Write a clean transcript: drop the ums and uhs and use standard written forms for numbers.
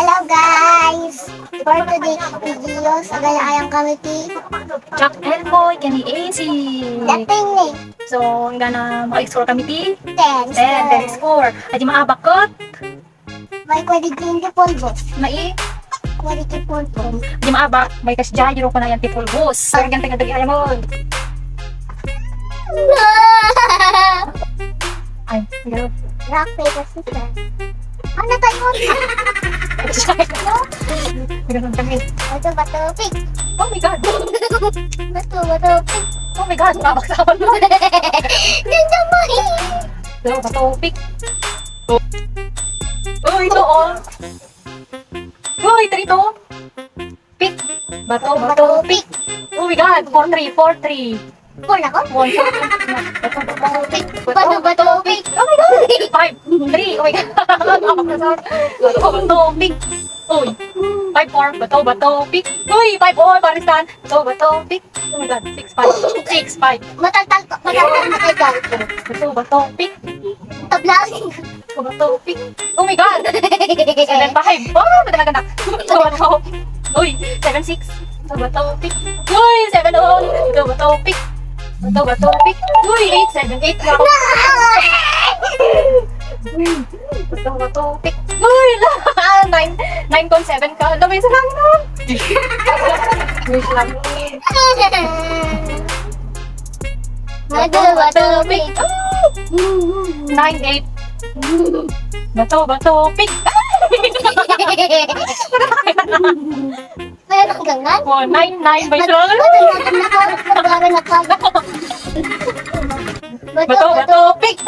Hello guys! For today video, sagalayang kami ti Jack and Boy, kani AC. dating ni So, hanggang maka-explore kami ti 10 10 score. Ay, di maabakot. may quality polvo. Mai, Quality polvo. di maabak. May kasya, yun ko na yan ti pulbos. So, hanggang taga-taga mo. Ay, hanggang. Rock, paper, scissors. Ano tayo? Hanggang kami. Bato, pick. Oh my God. Bato, pick. Oh my God, mabaksawan mo. Nandiyan mo Batopik. Oh, ito oh. Oh, ito rito. Pick. Batopik. Oh my God, 4-3. Four na ko? 1, 4, Bato, pick. Oh my God. 5-3. Oh my God. Batopik. Uy. 5-4. Batopik. Uy, 5-4. Parisan. Batopik. Oh my God. 6-5. Mataltal na kayo dyan. Batopik. Tablas. Batopik. Oh my God. 7-5. Oh, madalaga na. Batopik. Uy, 7-6. Batopik. Uy, 7-0. Batopik. Batopik. Uy, 8-7. 8 na ako. Batopik. Uy, 9-7 ka. Lamay sa lang na. Wish lang. Bato, pick. 9-8. Batopik. Meron gangan? 9-9 ba ito? Batopik.